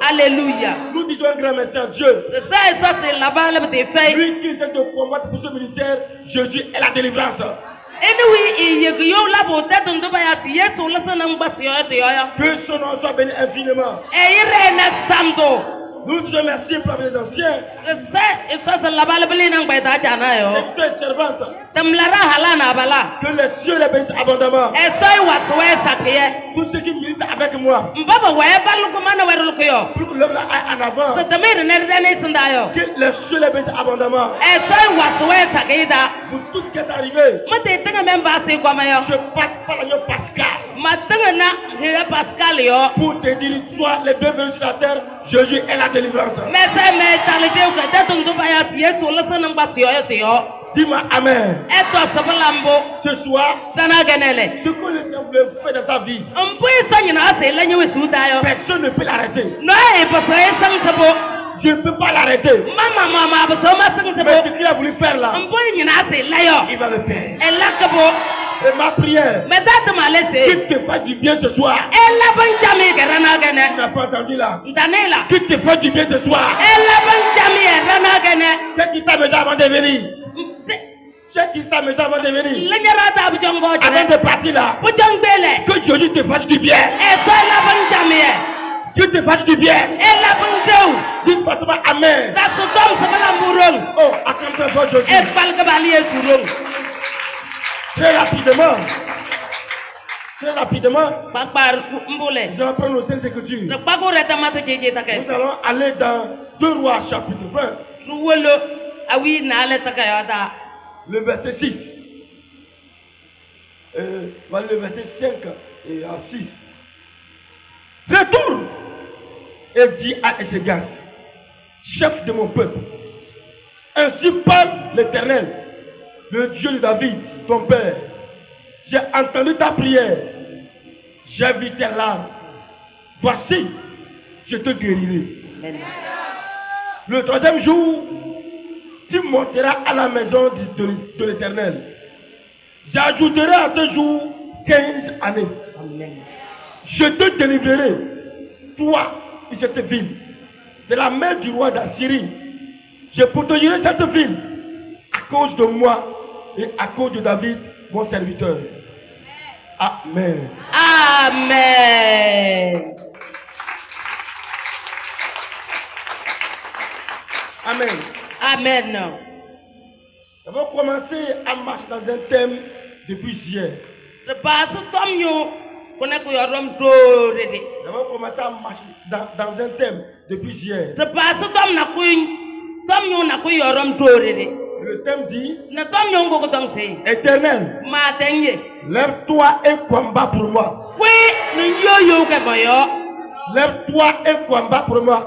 Alléluia. Nous disons un grand merci à Dieu. Ça et ça, c'est là-bas, le petit fait. Lui qui essaie de combattre pour ce ministère, Jésus est la délivrance. Que son nom soit béni infiniment. Nous disons merci pour les anciens. Et tes servantes. Que les cieux les bénissent abondamment. Tous ceux qui militent avec moi. Pour que l'homme aille en avant. Que les cieux les bénissent abondamment. Pour tout ce qui est arrivé. Je passe par l'agneau Pascal. Pour te dire, toi les bienvenus sur la terre, Jésus est la délivrance. Dis-moi Amen. Ce soir, ce que le Seigneur veut faire dans ta vie, personne ne peut l'arrêter. Je ne peux pas l'arrêter. Mais ce qu'il a voulu faire là, il va le faire. Et ma prière, qu'il te fasse du bien ce soir. Tu n'as pas entendu là? Qu'il te fasse du bien ce soir. C'est qui t'a besoin avant de venir. C'est qui t'a besoin avant de venir. Avant de partir là, que Jésus te fasse du bien. Que te fasse du bien. Dis forcément Amen. Oh, acclame-toi Jésus. Très rapidement, je vais prendre nos Saintes Écritures. Nous allons aller dans 2 Rois chapitre 20, le verset 6. Le verset 5 et 6. Retourne et dis à Ézéchias, chef de mon peuple, ainsi parle l'Éternel, le Dieu de David, ton père. J'ai entendu ta prière, j'ai vu tes larmes. Voici, je te guérirai. Le 3e jour, tu monteras à la maison de l'Éternel. J'ajouterai à ce jour 15 années. Amen. Je te délivrerai, toi et cette ville, de la main du roi d'Assyrie. Je protégerai cette ville à cause de moi et à cause de David, mon serviteur. Amen. Amen. Amen. Amen. Nous avons commencé à marcher dans un thème depuis hier. Nous avons commencé à marcher dans un thème depuis hier. Le thème dit Éternel, lève-toi et combat pour moi. Lève-toi et combat pour moi.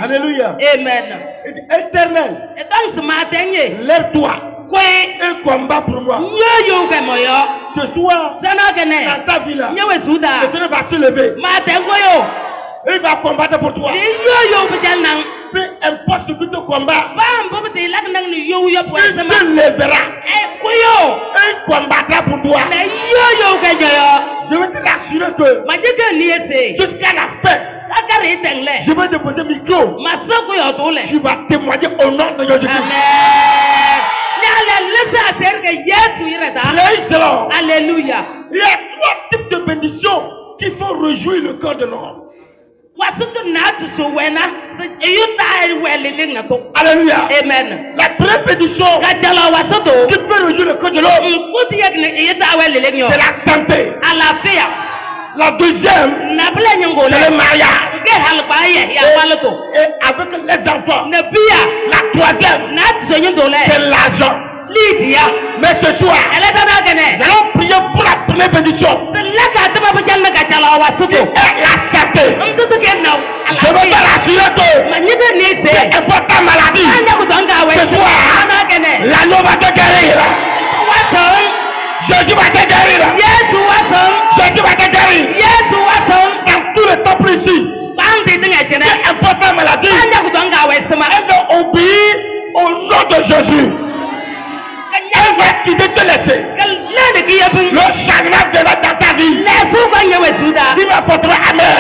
Alléluia. Amen. Éternel, lève-toi et combat pour moi. Ce soir, dans ta vie là, Éternel va se lever. Il va combattre pour toi. Peu importe ce que tu combats, il se lèvera. Il combattra pour toi. Je veux te rassurer que jusqu'à la fin, je vais déposer le micro. Tu vas témoigner au nom de Jésus. Alléluia. Il y a 3 types de bénédictions qui font réjouir le cœur de l'homme. Alléluia. Amen. La première bénédiction qui peut réjouir le cœur de l'homme, c'est la santé. La deuxième, c'est le mariage. Et avec les enfants. La troisième, c'est l'argent. Mais ce soir, nous allons prier pour la première bénédiction. La santé. Je veux te rassurer que c'est important maladie. Ce soir, l'anneau va te guérir. Jésus va te guérir. Jésus va te guérir. Dans tout le temple ici. C'est important maladie. Elle veut obéir au nom de Jésus. Elle va quitter te laisser. Le chagrin viendra dans ta vie. Il m'apportera Amen.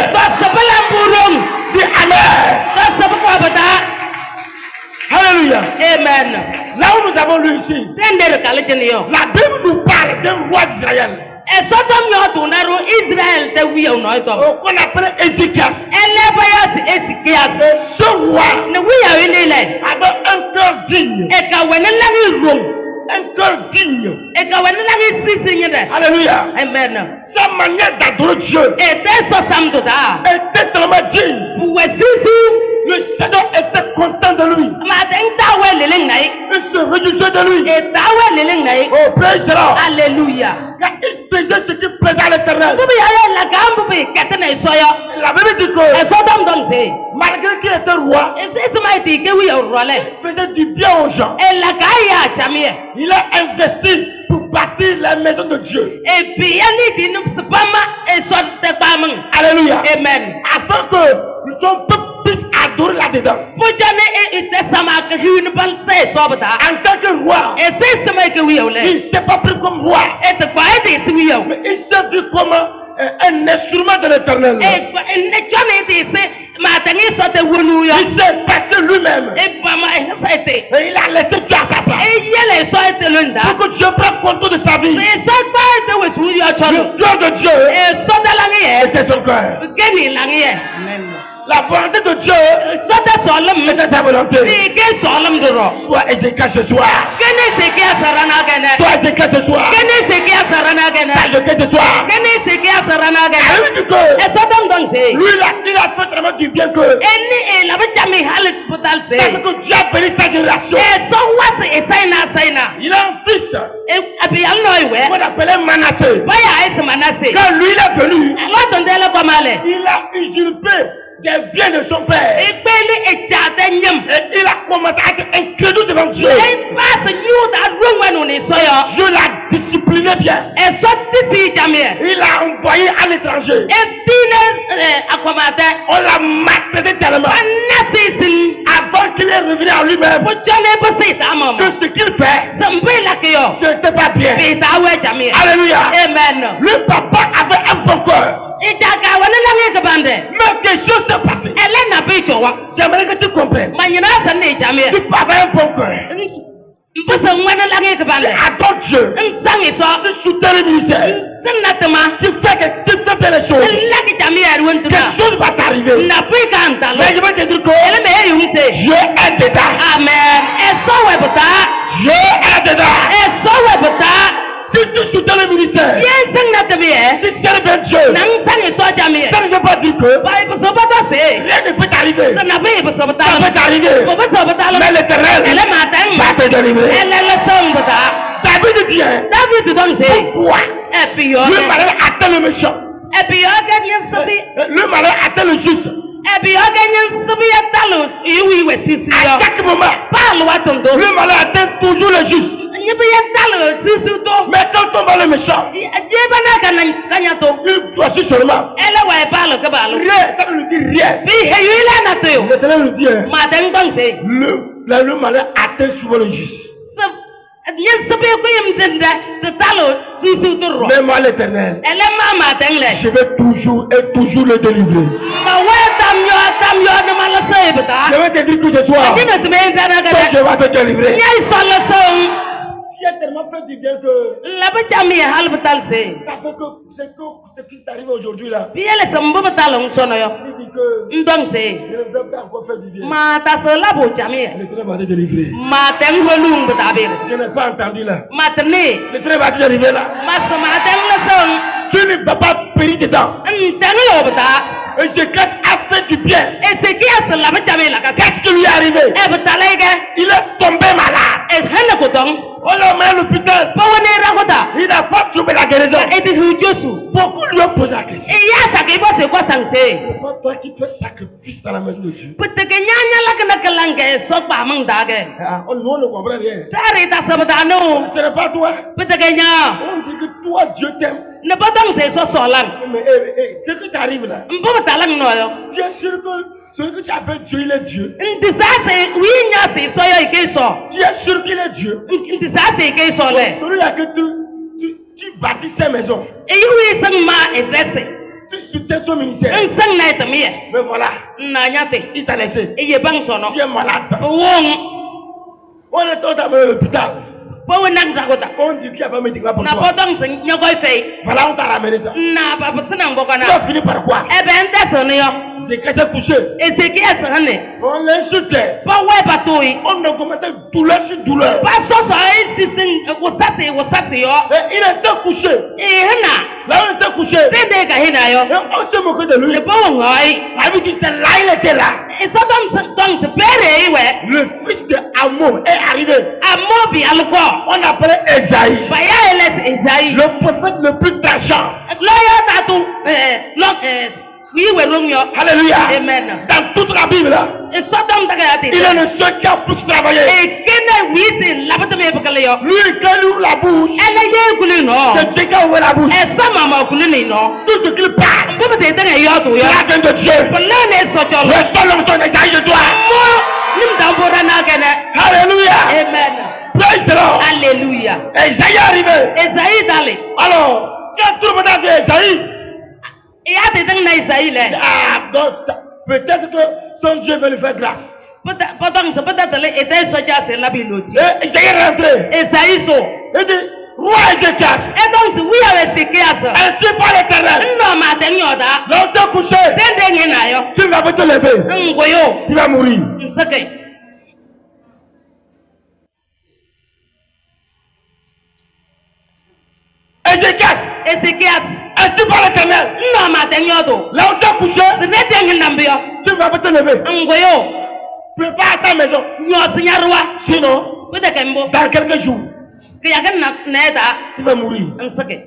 avons lu ici. Tender kalejeniyo. La Bible nous parle d'un roi d'Israël. Esodom yo tunaro Israel te wiyo no to. Qu'on appelle Ézéchias. Elebaya Ezekias. Et ce roi Ne wiyo ile. avait un cœur digne. E ka wenela rom. Un cœur digne. E ka wenela sisi de. Alléluia. Amen. Sa manière d'adorer Dieu E te so samdo da. était tellement digne. Buwe sisi. Le Seigneur était content de lui. Ma den ta we leleng nai. Il se réjouissait de lui. E ta we leleng nai. Oh, praise the Lord. Alléluia. Car il faisait ce qui plaisait à l'Éternel. Bubi ya la gambu be ketene soyo. La Bible dit que Esodom don se. malgré qu'il était roi, Ese ma ti ke wiyo role. il faisait du bien aux gens. E la kaya chamie. Il a investi pour bâtir la maison de Dieu. E biyani di nu spama e so te pamang. Alléluia. Amen. Afin que son peuple puisse adorer là-dedans. Pujane e ite sama ke hunu ban se sobata. En tant que roi, E se sama ke wiyo le. il ne s'est pas pris comme roi, E te kwa e te wiyo. mais il s'est vu comme un instrument de l'Éternel. E ne chone te se ma tangi so te wonu yo. Il s'est passé lui-même. E bama e sa te. Et il a laissé Dieu à sa place. E yele so te lunda. Pour que Dieu prenne contrôle de sa vie. E so pa te we su yo Le chono. Dieu de Dieu E so da langi e. était son cœur. Geni langi e. Amen. La volonté de Dieu So te solam. était sa volonté. Ti ke solam duro. Sois Ézéchias ce soir. Geni se ke sarana gene. Sois Ézéchias ce soir. Geni se ke sarana gene. Ézéchias ce soir. Geni se ke sarana gene. Elle dit que E so dom don se. lui, il a fait vraiment du bien que Eni e la bajami halit putal se. parce que Dieu a béni sa génération. E so wasi e saina. Il a un fils E abi alno iwe. qu'on appelait Manassé. Baya e manase. Quand lui il est venu, Lo don dele ko male. il a usurpé des biens de son père. E pe ni e jate nyam. Et il a commencé à être incrédule devant Dieu. E pas you da rungwa no ni soyo. Dieu l'a discipliné bien. E so tisi jamie. Il l'a envoyé à l'étranger. E tine akwamate. On l'a maltraité tellement. Anasi sin. Avant qu'il est revenu à lui-même, Pujane bo se ta mama. que ce qu'il fait, Sambe la ke yo. ce n'était pas bien. Be ta we jamie. Alléluia. Amen. Le papa avait un bon cœur. Ijaga wani langi ke bande. Mais quelque chose s'est passé. Elena be chowa. J'aimerais que tu comprennes. Manyina san ne jamie. Tu papa avait un bon cœur. Mbasa wani langi ke bande. Adore Dieu. Nsangi so. Tu soutiens le ministère. Sinatama. Tu fais bien les choses. Lagi jamie arwentuna. Quelque chose va t'arriver. Na pe ka ntalo. Mais je vais te dire que Ele me yumse. Dieu est dedans. Amen. Eso webuta. Dieu est dedans. Eso webuta. Si tu soutiens le ministère, Yen sing na tebe e. si tu sers bien Dieu, Nang sangi so jamie. ça ne veut pas dire que Bible so bata se. rien ne peut t'arriver. Na be so Ça bata. peut t'arriver. Ko so bata. Mais l'Éternel Ele matang. va te délivrer. Ele le song bata. David dit, hein, David don se. pourquoi Epi yo. le malheur atteint le méchant, Epi yo ganyen sabi. le malheur atteint le juste. Ebi yo ganyen sabi atalu. Iwi we sisi À yo. chaque moment, Paul watondo. le malheur atteint toujours le juste. Yibi atalu sisi to. Mais quand tombe le méchant, Jeba na kanya to. il choisit seulement. Ele wa Paul ke balu. Rien, ça ne lui dit rien. Bi heyila na to yo. L'Éternel lui dit, hein, Ma den don se. le malheur atteint souvent le juste. Yen sabi ko yim denda. Talu sisi to ro. Mais moi, l'Éternel, Ele ma den le. je vais toujours et toujours le délivrer. Ma wa tam yo na mala se bata. Je vais te dire que ce soir, Ni me se na toi, ga. je vais te délivrer. Nyai solo so. Tu as tellement fait du bien que La ba jamie hal batal se. ça fait que ce qui t'arrive aujourd'hui là, Bi ele sambo batalong sono yo. il dit que Ndong se. je ne veux pas encore faire du bien. Ma ta so la bo jamie. L'Éternel va te délivrer. Ma teng holung batabe. Je n'ai pas entendu là. Ma tene. L'Éternel va te délivrer là. Ma so ma teng la son. Tu ne vas pas périr dedans. Teng lo bata. Et ce qui a fait du bien. E se ki as la ba jamie la ka. Qu'est-ce qui lui est arrivé? E batalege. Il est tombé malade. E hana ko tong. On l'a mis à l'hôpital. Pa woni rakota. Il n'a pas trouvé la guérison. E di hu josu. Beaucoup lui ont posé la question. E ya sa ke bo se ko sangse. Pourquoi toi qui fais sacrifice dans la maison de Dieu? Puteke nyanya la kana kalange so pa mang dage. Ah, on ne comprend rien. Tare ta sabata no. Ce n'est pas toi. Puteke nya. On dit que toi, Dieu t'aime. Ne ba dong se so solan. Mais ce qui t'arrive là, Mbo batalang no yo. tu es sûr que celui que tu appelles Dieu, il est Dieu. Ndisase winya se so yo ike so. Tu es sûr qu'il est Dieu. Ndisase ike so le. Celui-là que tu bâtis ses maisons. E yu sang ma edresse. Tu soutiens son ministère. Sang na etamiye. Mais voilà, Na nyate. il t'a laissé. E ye bang sono. Tu es malade. Wong. On est tous à l'hôpital. Pour une angzagota. On dit qu'il y a pas médicament pour Na toi. potong sing nyogoi fei. Voilà, on t'a ramené ça. Na papa senang Tu bokana. as fini par quoi? Ebe ente sonyo. C'est que j'ai couché. Ezekiel sahane. On l'insultait. Pa we batoi. On augmentait douleur sur douleur. Pa so so sisin wasate yo. Et il était couché. Hena. Là où il était couché. Dede ka hena yo. Et on s'est moqué de lui. Le bon ngoi. La Bible dit c'est là, il était là. E so dom se pere iwe. Le fils de Amon est arrivé. Amobi alko. On appelait Esaïe. Ba ya eles Esaïe. Le prophète le plus tranchant. Loya tatu iwe romyo. Alléluia. Amen. Dans toute la Bible, là, E so dom daga yati. il est le seul qui a plus travaillé. E kene wisi labata me bakale yo. Lui, quand il ouvre la bouche, Ele ye kuli no. c'est Dieu qui a ouvert la bouche. E sama ma kuli no. Tout ce qu'il parle, Baba te tanga yo to yo. c'est la de Dieu. Polane so jolo. Le seul homme son Esaïe de toi. Nim damboda na kene. Alléluia. Amen. Praise the Lord. Alléluia. Esaïe est arrivé. Esaïe dale. Alors, quand tout le monde a vu Esaïe, E ya te tanga na Esaïe le. ah, donc, peut-être que son Dieu veut lui faire grâce. Potong se pata tele ete so ja se labi loti. Et Esaïe est rentré. Esaïe so. Il dit, roi Ézéchias, E donc we are Ezekiel. ainsi par l'Éternel, No ma te nyoda. l'on t'a couché, Dende ngena yo. tu vas te lever, Ngoyo. tu vas mourir. Nsake. Ézéchias, Ezekiel. ainsi par l'Éternel, No ma te nyodo. là on t'a couché, Se ne te ngena mbio. tu vas te lever. Ngoyo. Prépare ta maison. Nyo sinyarwa. Sinon, Kuda kembo. dans quelques jours, Ke ya kan na neta. tu vas mourir. Nsake.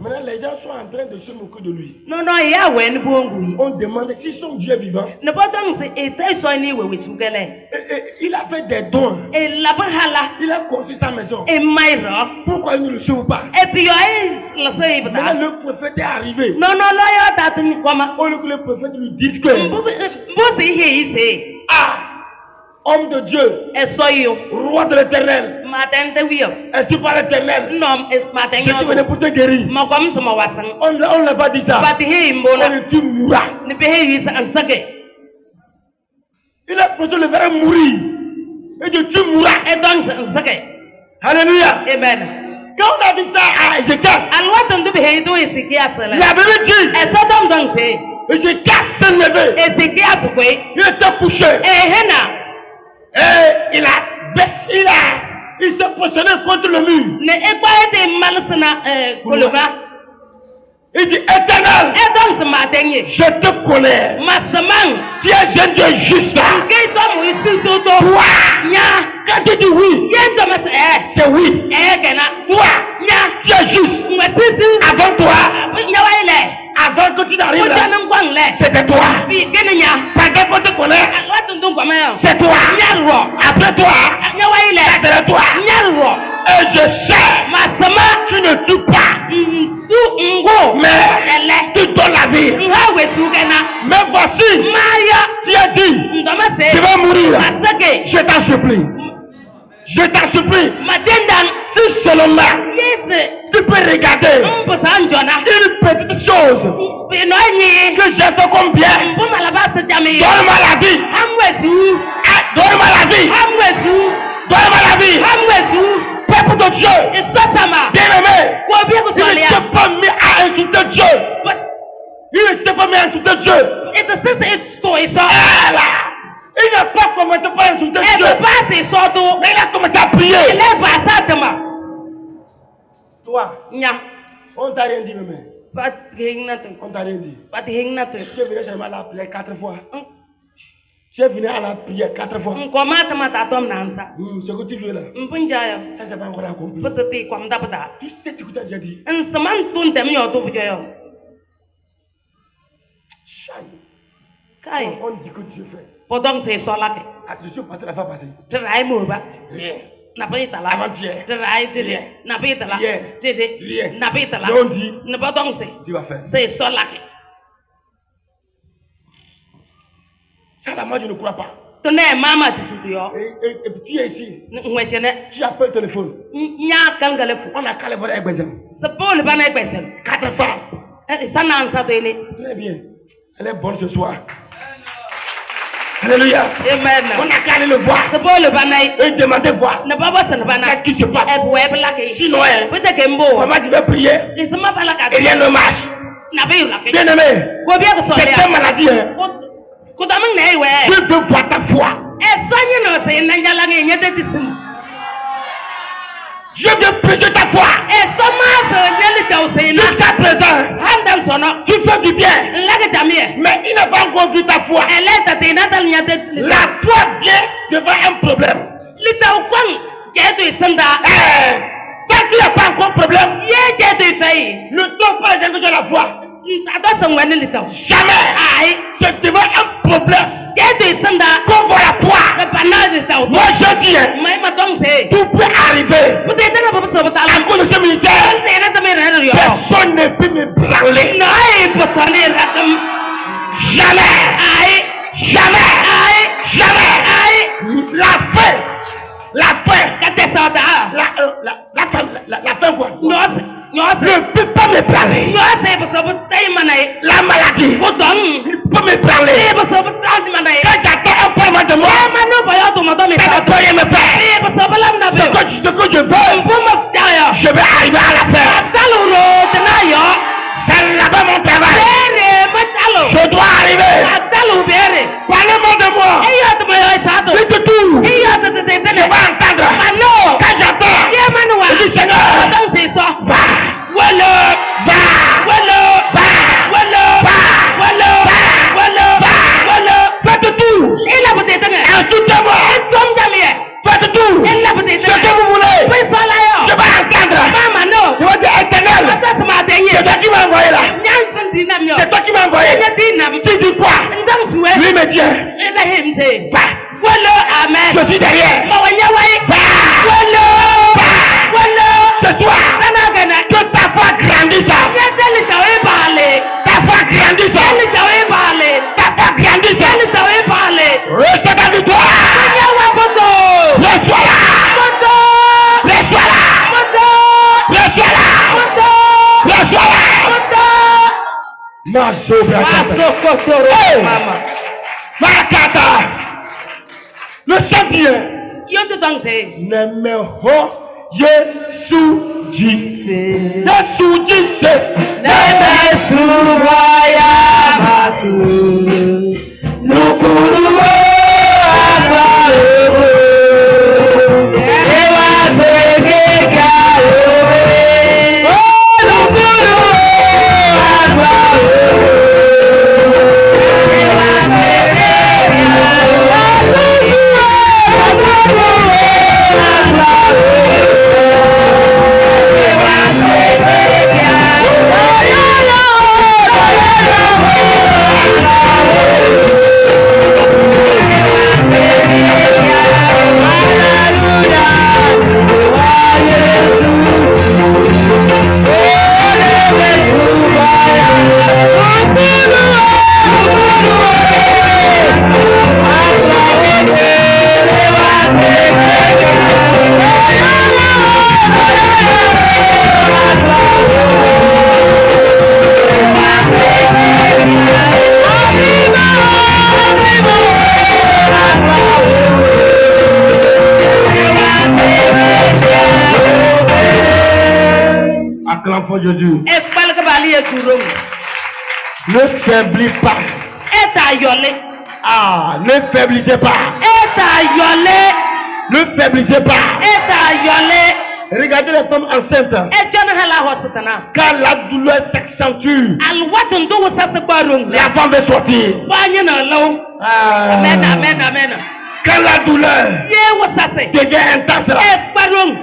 Maintenant, les gens sont en train de se moquer de lui. No ya wen bongu. On demande si son Dieu est vivant. Ne potong se ete so ni we sugele. Et il a fait des dons. E labahala. Il a construit sa maison. E mairo. Pourquoi il ne le sauve pas? E puis la sei Maintenant, bata. le prophète est arrivé. No lo yo ta tuni koma. Au lieu que le prophète lui dise que, Mbo se ise. ah, homme de Dieu, E so yo. roi de l'Éternel, Matente wiyo. ainsi par l'Éternel, No es je matenyo. suis venu pour te guérir. Ma kom sama wasang. On ne l'a pas dit ça. Bati he On mbona. dit tu mourras. Ni pe he wi sa ansake. Il a posé le verre mourir. Il dit tu mourras. E don ansake. Alléluia. Amen. Quand on a dit ça à Ézéchias, Alwatan du he do Ezekiel sala. il avait dit, E so don se. Ézéchias s'est levé. Ezekiel kwe. Il était couché. E hena. Et il a baissé, il s'est positionné contre le mur. Ne e kwa ete malsana kolova. Il dit, Éternel, E don se matenye. je te connais. Masamang. Tu es jeune de juste. Ke so mu isi so to. Toi, Nya. quand tu dis oui, Yen to mas c'est oui. kena. Toi, Nya. tu es juste. Mwetisi. Avant toi, Nyawa ile. avant que tu n'arrives Oja là, nam kwang le. c'était toi. Bi kene nya. Parce qu'on te connaît, Alwatan dun kwa mayo. c'est toi. Nyarro. Après toi, Nyawa ile. c'est toi. Nyarro. Et je sais, Masama. tu ne tues pas, Du ngo. mais Ele. tu donnes la vie. Nga wetu kena. Mais voici, Maya. tu as dit, Ndoma tu se. vas mourir. Masake. Je t'en supplie. Je t'en supplie. Matendan. Si seulement Yes. tu peux regarder Mposa njona. une petite chose Pinonyi. que j'ai fait comme bien, Mpoma la base jami. donne-moi la vie. Hamwetu. Ah, donne-moi la vie. Hamwetu. Donne-moi la vie. Hamwetu. Peuple de Dieu, Esotama. bien-aimé, Kwa bi il ne kusolia. s'est pas mis à insulter Dieu. Il ne s'est pas mis à insulter Dieu. Ito sisi ito iso. Ah, là. Il n'a pas commencé par insulter Dieu. Ito basi isotu. Mais il a commencé à prier. Ile basa tema. Toi, Nya. on t'a rien dit, mémé. Pat hing na tu. On t'a rien dit. Pat hing na tu. Tu es venu seulement à la prière 4 fois. Tu es venu à la prière 4 fois. Nkoma tama tatom nansa. Ce que tu veux là, Mpunjayo. ça c'est pas encore accompli. Pusati kwa mdapata. Tu sais ce que tu as déjà dit. Nsaman tuntem yo tu bujoyo. Chai. Kai. On dit que Dieu fait. Podong te solake. Ah, je suis passé la fois passée. Terai muba. Rien. Napitala. Avant-hier. Terai tede. Napitala. Rien. Tede. Rien. Napitala. Mais on dit, Ne podong se. tu vas faire. Se solake. Ça là, moi je ne crois pas. Tone mama tisuyo. Et puis tu es ici. Ngwechene. Tu appelles le téléphone. Nya kangalefu. On a calé voir un exemple. Sepol bana kwesen. 4 fois. Sana ansa tele. Très bien. Elle est bonne ce soir. Alléluia. Amen. On a qu'à aller le voir. C'est pour le banay. Et demander voir. Ne pas voir ce banay. Qu'est-ce qui se passe? Et pour être là. Sinon, Peut-être que mbo. maman, tu vas prier. Et ça m'a pas la carte. Et rien ne marche. N'a pas eu la carte. Bien aimé. Combien de C'est soleil? une maladie. Hein. Quand on est ouais. Dieu veut voir ta foi. Et soigne nous c'est n'engala n'y a de tissu. Dieu veut prêcher ta foi. Et sommas n'y a de Jusqu'à présent, Handam sono. tu fais du bien. La que jamais. Mais il n'a pas encore vu ta foi. Elle est à tes natal n'y a de. La foi vient devant un problème. L'État au coin. J'ai de sanda. Tant qu'il n'y a pas encore de problème, J'ai de failli. ne donne pas les de la foi. Attention, on est l'État. Jamais. Aïe. C'est devant un problème J'ai de sanda. qu'on voit la foi. Le panneau de ça. Moi je dis, hein, Mais ma tombe c'est. tout peut arriver. Vous êtes dans le poste À cause de ce ministère, personne ne peut me branler. non, il faut sonner la tombe. Jamais. Aïe. Jamais. Aïe. Jamais. Aïe. La fin. La fin. Quand t'es sorti, La fin quoi? non, Ne peut pas me branler. non, c'est pour ça que tu m'as La maladie. Vous donne. Ne peut me branler. C'est pour ça que tu m'as dit. Quand j'attends un problème de moi, Ah, maintenant, voyons tout le monde, mais ça ne peut rien me faire. c'est pour ça que l'homme n'a Ce pas. que je veux, Pour me faire, je vais arriver à la fin. Talo, tenayo. C'est là-bas mon travail. Bere, matalo. Je dois arriver. Talo, bere. Parlez-moi de moi. Et il y a de moi, ça. Dites tout. Et il y a de te Je vais entendre. Mano. Quand j'attends, Yeah, Manoa. je dis Seigneur, Attends, c'est ça. va. Voilà. Va. Voilà. Va. Voilà. Va. Voilà. Va. Voilà. Va. Voilà. Faites tout. Et là, vous êtes là. Insultez-moi. Tom Jamie. Faites tout. Et là, vous êtes Ce là. que vous voulez. Oui, ça là, Je yo. vais entendre. Maman, non. Je vais dire éternel. Attends, ma C'est dernière. toi qui m'as envoyé là. Nyansan dinam yo. C'est toi qui m'as envoyé. Dinam. Tu dis quoi? Ndam suwe. Lui me dit, Et là, il me dit. va. Voilà, amen. Je suis derrière. Mawanya wai. Va. Voilà. Voilà. Ce soir, Nana gana. que ta foi grandisse. Yedeli sawe bale. Ta foi grandisse. Yedeli sawe bale. Ta foi grandisse. Yedeli sawe bale. Reçois ta victoire. Yawa boto. Reçois-la. Boto. Reçois-la. Boto. Reçois-la. Boto. Reçois-la. Boto. Ma sobra. Masokotoro. Mama. Makata. Le Saint-Dieu. Yo te tangse. Numéro Jésus dit. Jésus dit c'est. Acclamons Jésus. Ne faiblis pas. Ah, ne faiblissez pas. Ne faiblissez pas. Regardez les femmes enceintes. Quand la douleur s'accentue, la femme veut sortir. Ah. Quand la douleur devient intense,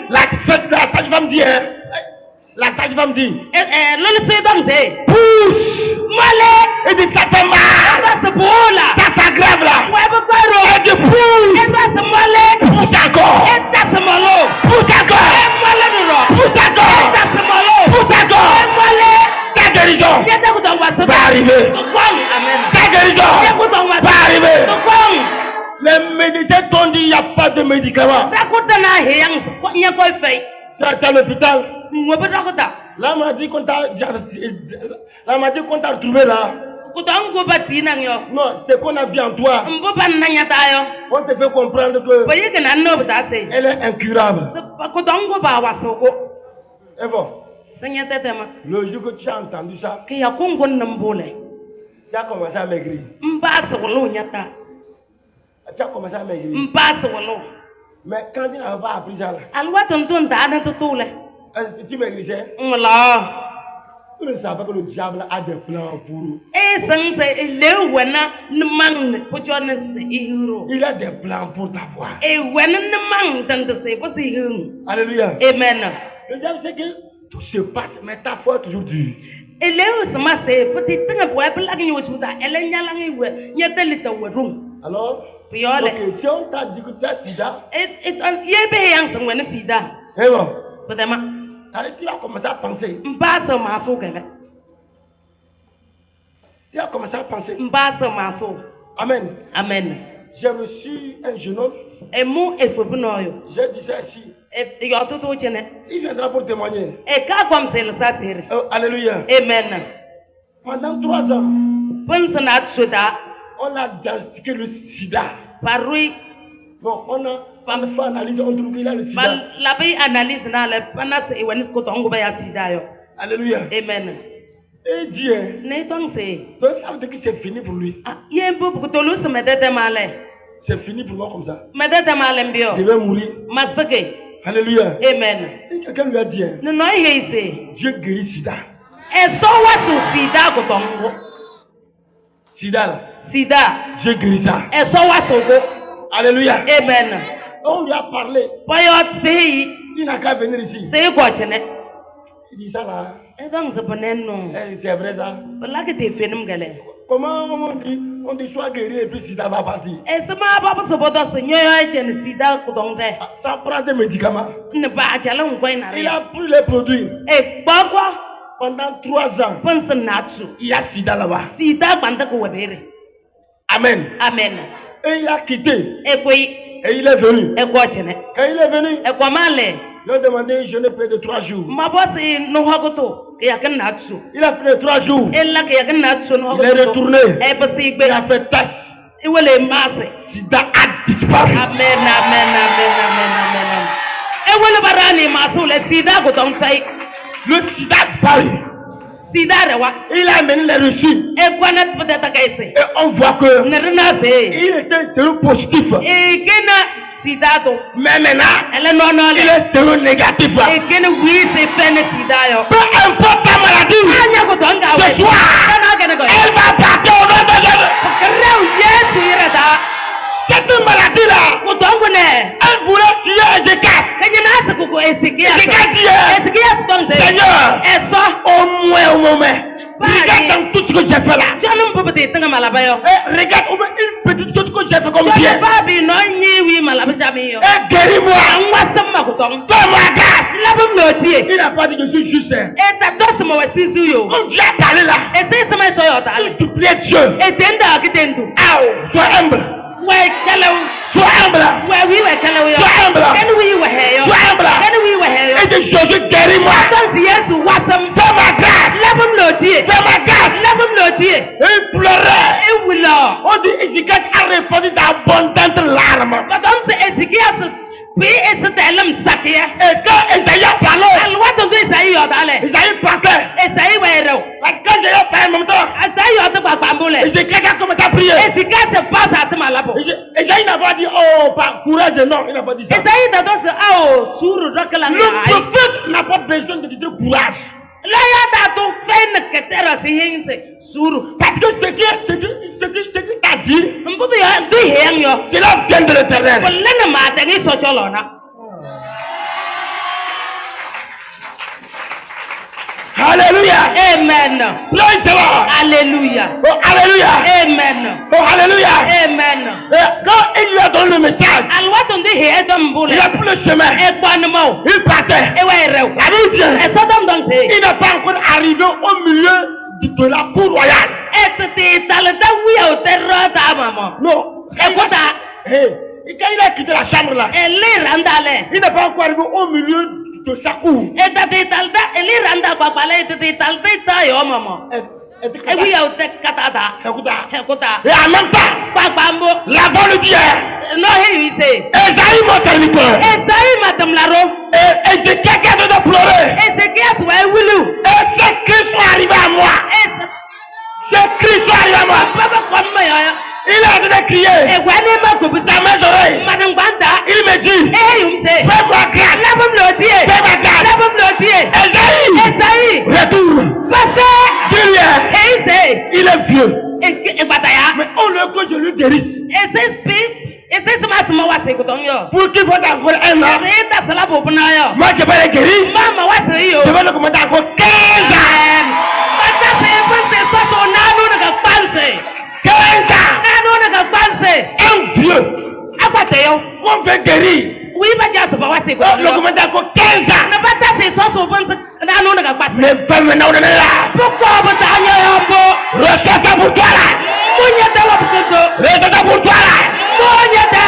la sage-femme dit, hein, la sage-femme dit, pousse. Et dit, ça fait mal. Ça s'aggrave là. Et dit, pousse. Pousse encore. Pousse encore. Pousse encore. Pousse encore. Ta guérison va arriver. Ta guérison va arriver. Les médecins t'ont dit, il n'y a pas de médicaments. C'est à l'hôpital. Là, on m'a dit qu'on t'a retrouvé là. Kutongo batina yo. Non, c'est qu'on a vu en toi. Mboba nanyata yo. On te fait comprendre que Boye ke nanno bdase. elle est incurable. Kutongo ba wasoko. Et bon, Sanyata tema. le jour que tu as entendu ça, Ki ya kungon nambole. tu as commencé à maigrir. Mbasa wolo nyata. Tu as commencé à maigrir. Mbasa wolo. Mais quand tu n'avais pas appris ça, là, Alwa tonton da na tutule. est-ce que tu maigrisais? Ngla. Tu ne savais pas que le diable a des plans pour nous. Sanse le wena nmang pujone se ihuro. Il a des plans pour t'avoir. Wena nmang tante se posi ihuro. Alléluia. Amen. Le diable sait que tout se passe, mais ta foi est toujours dure. Eleu sama se poti tinga boy plagi yo suta elenya langi we nyetelita wedum. Alors, Piole. ok, si on t'a dit que tu as sida, Yebe yang sangwena sida. c'est bon. Podema. Tu as commencé à penser. Mbasa maso kele. Tu as commencé à penser. Mbasa maso. Amen. Amen. J'ai reçu un jeune homme. Emu efobunoyo. J'ai dit ça ici. Yo tutu chene. Il viendra pour témoigner. Ka kwam sel satire. Alléluia. Amen. Pendant 3 ans, Pensana tsuda. on a diagnostiqué le sida. Parui Bon, on a fait analyse, on trouve qu'il a le sida. la bay analyse na le panas e wani ko tongo ba ya sida yo. Alléluia. Amen. Et Dieu, Ne tongse. donc ça veut dire que c'est fini pour lui. Yembo ko tolu se medete male. C'est fini pour moi comme ça. Medete male mbio. Je vais mourir. Masake. Alléluia. Amen. Et quelqu'un lui a dit, hein, No no heise. Dieu guérit sida. E so watu sida ko tongo. Sida, là, Sida. Dieu guérit ça. E so watu go. Alléluia. Amen. On lui a parlé. Boyo sei Il n'a qu'à venir ici. sei ko chene. Il dit ça là. E dong se bonenno. C'est vrai ça. Balake te fenum gale. Comment on dit soit guéri et puis sida va partir. E sama baba so bodo se nyoyo chene sida ko tongo. Ça prend des médicaments. Ne ba chalon ko ina. Il a pris les produits. E gbagwa. Pendant 3 ans, Pense natsu. il y a sida là-bas. Sida banda ko wabere. Amen. Amen. Et il a quitté. E koi Et il est venu. e ko chene. Quand il est venu, E ko male. il a demandé un jeûne près de 3 jours. Mabosi no hagoto. Ya kan natsu. Il a fait 3 jours. E la ya kan natsu no Il est hagoto. retourné. E basi Il gbe. a fait test. E wele mase. Sida a disparu. Amen, amen, amen, amen, amen. E wele barani masu le sida ko tong sai. Le sida a disparu. Sida rewa. Il a amené les reçus. E kwana peut-être kaise. Et on voit que Nerna se. il était séropositif. E kena sida to. Mais maintenant, Ele no no il le. est séronégatif. E kena wi se fene sida yo. Peu importe ta maladie, Anya ko tonga we. ce soir, Kana gana go. elle va partir au nom de Jésus. Kreu Yesu irada. Cette maladie-là, Ko tongo ne. elle voulait tuer Ézéchias. Kenya na se ko esikia. Ézéchias dit, Esikia tong se. Seigneur, Eso. au moment, regarde dans tout ce que j'ai fait là. Janum bubete tanga malaba yo. Et regarde au moins une petite chose que j'ai fait comme bien. Babi no nyiwi malaba jami yo. Et guéris-moi. Angwa sama ko tong. Fais-moi grâce. Labum no tie. Il n'a pas dit que je suis juste. E ta dos mo wasisu yo. Quand Dieu a parlé là, E se sama so yo ta. il suppliait Dieu. E tenda kitendu. Sois humble. We kalaw. Sois humble. We wi we kalaw yo. Sois humble. Ken wi we he yo. Sois humble. Ken wi we he yo. Et de Jésus, guéris-moi. Ton Yesu wasam. Fais-moi grâce. Labum no tie. Fais-moi grâce. Labum no tie. Et il pleurait. E wilo. On dit Ézéchias a répondu d'abondantes larmes. Ka don se esikia bi esetelem sakia. Et quand Isaïe parlait, Alwa to go sai yo dale. Isaïe partait. Esai we ro. Parce que Isaïe parlait en même temps. Asai yo to papambule. Ézéchias a commencé à prier. Esika se passe à malabo. Isaïe n'a pas dit, oh, par courage, non, il n'a pas dit ça. Esai da dos ao suru dokala Le na ai. prophète n'a pas besoin de dire courage. La ya da to fen ketera si hinse suru. Parce que ce qui t'a dit, Mbubi ya du heng yo. cela vient de l'éternel. Kolena ma ta ni so cholo na. Alléluia. Amen. Praise the Lord. Alléluia. Oh, alléluia. Amen. Oh, alléluia. Amen. Et quand il lui a donné le message, Alwa to ndi he to mbule. il a pris le chemin. E kwanmo. Il partait. E we rew. La Bible dit, E so dom dom se. il n'est pas encore arrivé au milieu de la cour royale. E te talata wi o te rota mama. Non. E kota. Et quand il a quitté la chambre là, E le randale. il n'est pas encore arrivé au milieu de sa cour. E ta te talta e le randa papale te talta ta yo mama. E wi ya te katata. Écoute. Écoute. Et en même temps, Papa la bonne dit no he you say. Esaïe mon serviteur. Esaïe madame laro. Et Ézéchiel qui a de pleurer. Ezekiel wa wilu. Et ce Christ est arrivé à moi. C'est Christ est arrivé à moi. Papa comme ya. Il a de crier. E wa ni ma ko bi Dans mes oreilles. madame banda. Il me dit. You say. Fais-moi grâce. La bon le die. Fais-moi grâce. La bon le die. Esaïe. Retourne. Passez. Dis-lui. He say. Il est vieux. E bataya. Mais on le que je lui guérisse. Ese sama wa se ko ton yo. Pour qu'il fasse encore un an. Se ta sala bo buna yo. Moi je vais le guérir. Mama wa se yo. Je vais le commander encore 15 ans. Bata se so so na no na ka panse. 15 ans. Na no na ka panse. Un vieux. Abate yo. On peut guérir. Oui ba ja so ba wa se ko. Le commander encore 15 ans. Na bata se so so panse na no na ka panse. Mais pas maintenant on est là. Pourquoi ba ta yo bo? Reste ça pour toi là. Munya ta wa ko. Reste ça pour toi là. Munya ta.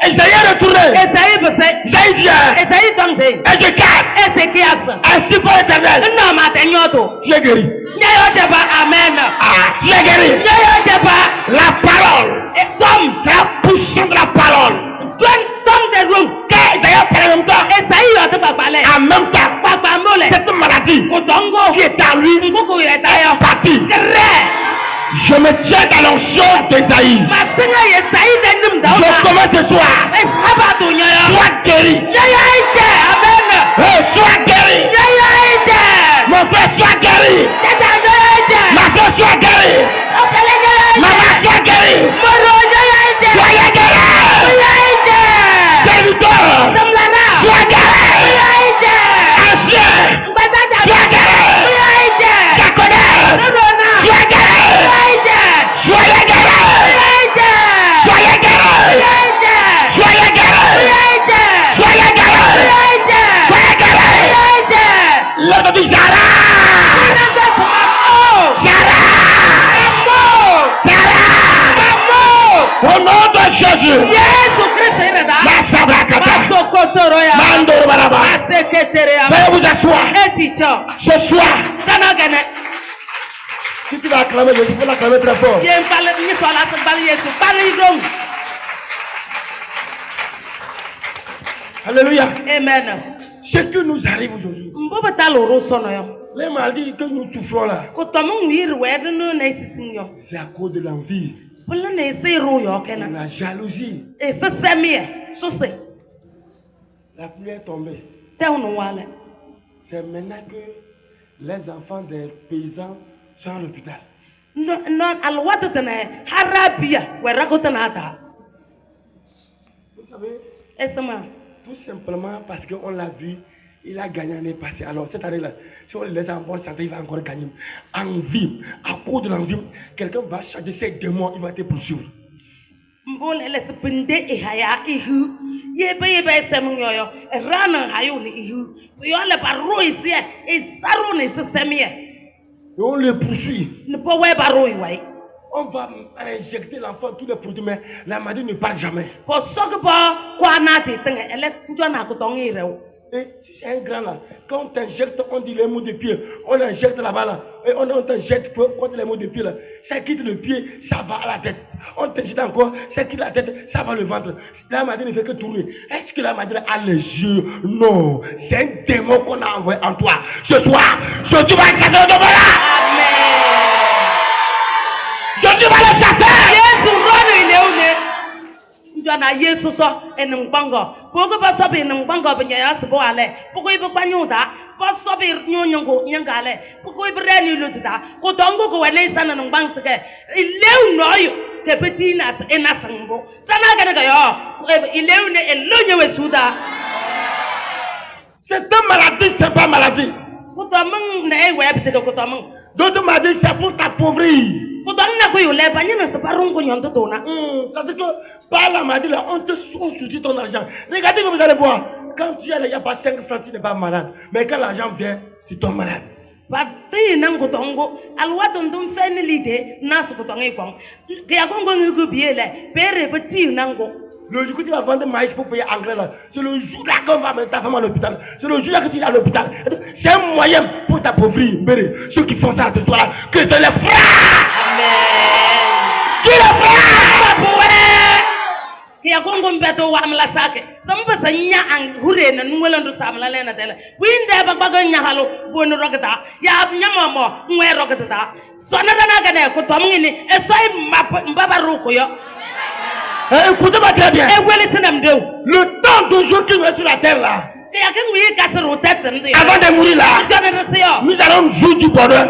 Esaïe est retourné. Esaïe bese. Esaïe vient. Esaïe donc se. Et je casse. Ezekiel. Ainsi pour l'éternel. Non ma te nyoto. Tu es guéri. Nyayo deba amen. Ah, tu es guéri. Nyayo deba. La parole. Et comme La puissance de la parole. Don't the room. Esaïe parle en même temps. Esaïe yo te babale. En même temps. Papa mole. Cette maladie Otongo. qui est en lui Ngoko yo ta yo. partie. Kre. Je me tiens dans l'onction d'Esaïe. Ma pinga Esaïe de nim da. Je commence ce soir. E haba to nyayo. Sois guéri. Nyayo ite. Amen. Sois guéri. Nyayo ite. Mon frère, sois guéri. Tata nyayo ite. Ma soeur, sois guéri. Okele nyayo ite. Maman, sois guéri. Moro nyayo ite. Soyez guéri. Nyayo ite. Serviteur, Samlana. sois guéri. Nyayo ite. Ancien, Mbadada. sois guéri. Nyayo ite. Jaconet, Nodona. sois guéri. Nyayo ite. Soyez guéri. Nyayo ite. Soyez guéri. Nyayo ite. Soyez guéri. Nyayo ite. Soyez guéri. Nyayo ite. Soyez guéri. Nyayo ite. L'autre dit Zara. Zara. Zara. Au nom de Jésus. La sabrakata. Mando baraba. Veuillez vous asseoir. Ce soir, si tu vas acclamer, il faut l'acclamer très fort. Alléluia. Amen. Ce qui nous arrive aujourd'hui, les maladies que nous souffrons là, c'est à cause de l'envie, de la jalousie. La pluie est tombée. C'est maintenant que les enfants des paysans sont à l'hôpital. Vous savez, tout simplement parce qu'on l'a vu, il a gagné l'année passée. Alors cette année-là, si on le laisse en bonne santé, il va encore gagner. En vie, à cause de l'envie, quelqu'un va changer ses démons, il va te poursuivre. Et on le poursuit. On va injecter l'enfant tous les produits, mais la maladie ne part jamais. Et si c'est un grand là, quand on t'injecte, on dit les mots de pied, on injecte là-bas là, et on t'injecte contre les mots de pied là, ça quitte le pied, ça va à la tête. On t'injecte encore, ça quitte la tête, ça va le ventre. La maladie ne fait que tourner. Est-ce que la maladie a les yeux? Non, c'est un démon qu'on a envoyé en toi. Ce soir, tu vas chasser le démon là. Tu vas le chasser. Jana Yesu so enung bango poko ba so be nung bango be ya so ale poko ibe kwanyu da ba so be nyongo nyangale poko ibe reni lutuda ko tongo ko wele sana nung bang sike ileu noyo ke petina ena sango sana ga ga yo ileu ne elonye we suda. C'est une maladie, c'est pas maladie. Ko to mang ne we be ko to mang D'autres maladies, c'est pour t'appauvrir. Ça veut dire que par la maladie, là, on soucie ton argent. Regardez comme vous allez voir. Quand tu es là, il n'y a pas 5 francs, tu n'es pas malade. Mais quand l'argent vient, tu tombes malade. Le jour que tu vas vendre maïs pour payer engrais là, c'est le jour là qu'on va mettre ta femme à l'hôpital. C'est le jour là que tu es à l'hôpital. C'est un moyen pour t'appauvrir. Ceux qui font ça à ce soir là, que te les frappes. Amen. Tu les frappes. Ya kongo mbeto wa amla sake samba sanya an hure na nwelandu samla lena tele winde bagbaga nyahalo bonu rogata ya nyama mo ngwe rogata sona dana gane ko tomngini e soy mbaba ruko yo. Écoutez-moi très bien. Le temps d'aujourd'hui qui est sur la terre là, avant de mourir là, nous allons jouer du bonheur.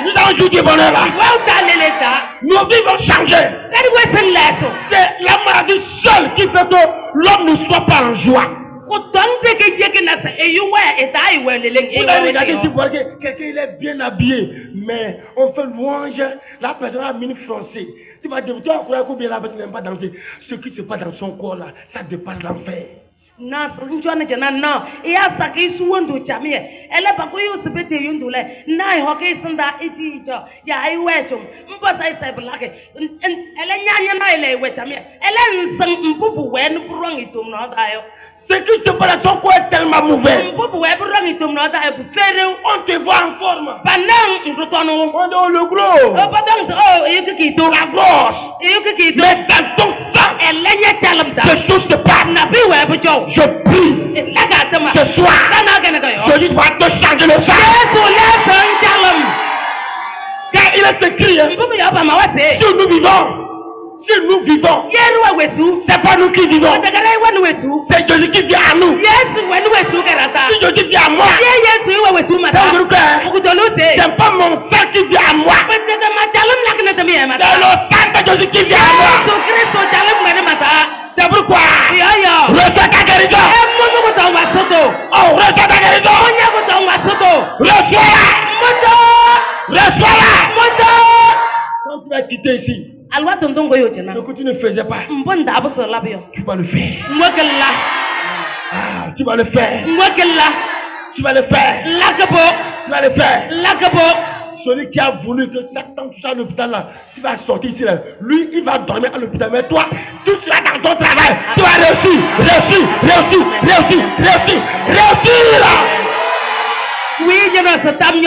Nous allons jouer du bonheur là. Nos vies vont changer. C'est la maladie seule qui fait que l'homme ne soit pas en joie. Vous avez regardé si vous voyez quelqu'un il est bien habillé, mais on fait louange, la personne a mis français. Tu vas dire, tu vas croire que bien la personne n'aime pas danser. Ce qui se passe dans son corps là, ça dépasse l'enfer. Na njone jana na iya saki suwondu chamie ele bako yusu bete yundule na hoke sanda itijo ya aiwecho mbosa isa blake ele nyanya na ele wechamie ele nsan mbubu wen burong itum no dayo. Ce qui se passe dans son corps est tellement mauvais. On te voit en forme. On est le gros. La grosse. Mais dans ton sang, ces choses se passent. Je prie. Ce soir, je dis dois te changer le sang. Car il est écrit, si nous vivons, c'est pas nous qui vivons. C'est Jésus qui vient à nous. Si Jésus vient à moi, c'est pas mon sang qui vient à moi. C'est le sang de Jésus qui vient à moi. C'est pourquoi reçois ta guérison. Oh, reçois ta guérison. Reçois-la. Quand tu vas quitter ici, ce que tu ne faisais pas, tu vas le faire. Ah, tu vas le faire. Tu vas le faire. Tu vas le faire. Celui qui a voulu que tu attends tout ça à l'hôpital là, tu vas sortir ici là. Lui, il va dormir à l'hôpital. Mais toi, tu seras dans ton travail. Tu vas réussir là. Oui, je ne sais pas, je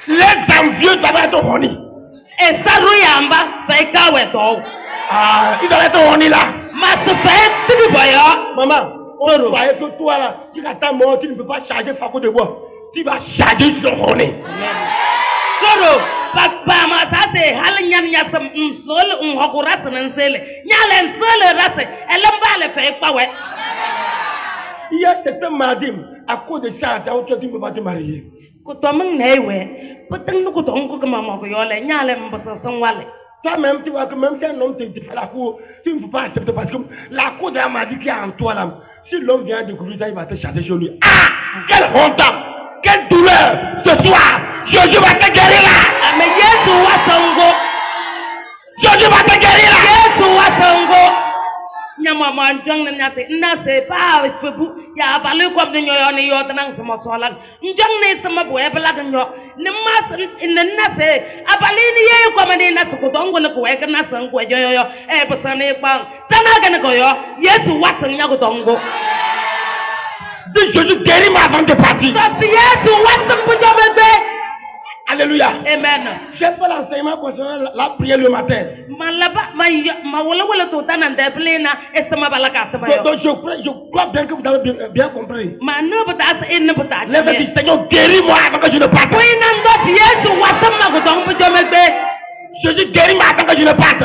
les envieux doivent être honnis. Et ça, ils doivent être honnis là. Maman. On croyait que toi là, tu attends mort, tu ne peux pas charger Fako de bois. Tu vas charger sur le nez. Soro, papa, ma ça c'est halnyam nyasam sol hokurat nansele. Nyalen sol rase, elle va le faire pas ouais. Il y a certains mardim à cause de ça, tu ne peux pas te marier. Kotomang newe, peut-être nous kotong ko maman ko yole, nyalen mbasa sonwale. Toi-même, tu vois que même si un homme te fait la cour, tu ne peux pas accepter parce que la cour de la maladie qui est en toi là, si l'homme vient découvrir ça, il va te chasser chez lui. Ah! Quelle honte! Quelle douleur! Ce soir, Jésus va te guérir là! Mais Jésus va s'engo! Jésus va te guérir là! Jésus va s'engo! Nyama manjang na nyate na se pa febu ya balu ko de nyoyo ni yo tanang sama solan njang ne sama bo e bala nyo ne mas na se abali ni ye ko ma de na ko tongo na ko e kana san ko yo e bosane pa tana ga ne ko yo Yesu wasan nya ko tongo si Jésus guérit moi avant de partir. Si Yesu wasan ko jo bebe. Alléluia. Amen. J'ai fait l'enseignement concernant la prière le matin. Donc je crois bien que vous avez bien compris. Lève dit Seigneur, guéris-moi avant que je ne parte. Jésus, guéris-moi avant que je ne parte.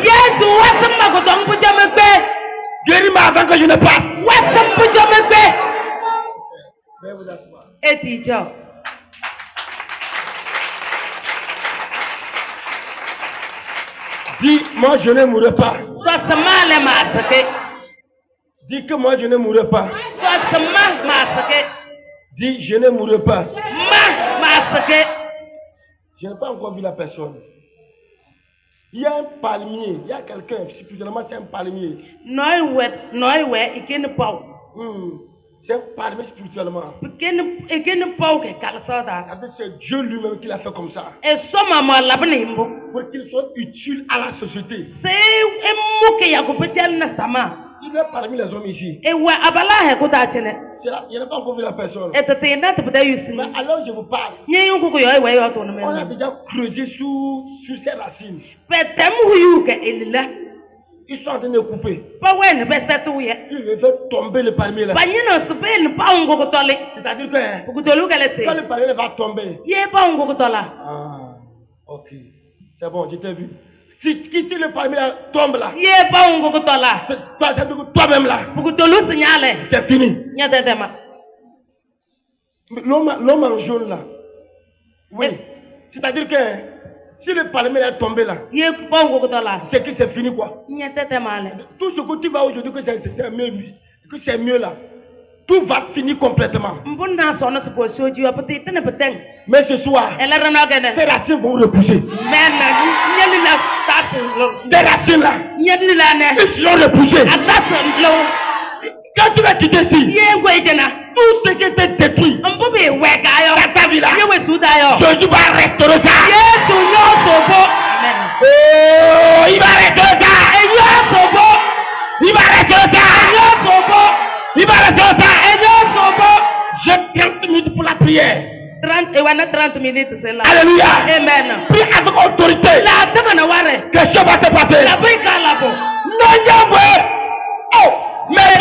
Guéris-moi avant que je ne parte. Et teacher. Dis, moi je ne mourrai pas. Dis que moi je ne mourrai pas. Dis, je ne mourrai pas. Je n'ai pas encore vu la personne. Il y a un palmier, il y a quelqu'un, spirituellement c'est un palmier. Noi ikene pau. C'est un palmier spirituellement. Ikene pau ke kalsada. C'est Dieu lui-même qui l'a fait comme ça. E soma ma labne mbo. Pour qu'il soit utile à la société. C'est emuke ya ko petel na sama. Il est parmi les hommes ici. E wa abala he ko ta chene. Il n'a pas encore vu la personne. E te na te peda yusi. Mais alors je vous parle. Nye yungu ko yo to no me. On a déjà creusé sur ses racines. Petem huyu ke elila. Ils sont en train de couper. Pa wen be setu ye. Ils veulent tomber le palmier là. Pa nyino supen pa ungo ko tole. C'est-à-dire que Ko tolu kale se. quand le palmier va tomber. Ye pa ungo ko tola. Ah, ok. C'est bon, je t'ai vu. Si le palmier là tombe là. Ye pa ungo ko tola. Toi-même là. Ko tolu signale. C'est fini. Nya tetema. L'homme en jaune là. Oui. C'est-à-dire que si le palmier est tombé là, Ye pa ungo ko tola. c'est que c'est fini quoi. Nya tetema le. Tout ce que tu vas aujourd'hui que c'est mieux là, tout va finir complètement. Mbuna so no ko soji wa pati tene peteng. Mais ce soir, Ela rana gene. ces racines vont repousser. Mena nyeli la tatu. Ces racines là, Nyeli la ne. ils seront repoussés. Atasa lo. Quand tu vas quitter ici, Ye ngwe jena. tout ce qui était détruit Mbobe weka yo. dans ta vie là, Ye we suda yo. Jésus va restaurer ça. Yesu yo sobo. Amen. Oh, il va restaurer ça. Yo sobo. Il va restaurer ça. Yo sobo. Il va restaurer ça. Yo sobo. J'ai 30 minutes pour la prière. 30 minutes c'est là. Alléluia. Amen. Prie avec autorité. La tama na ware. Quelque chose va se passer. La brika la bo. Non, Yahweh. Oh, mais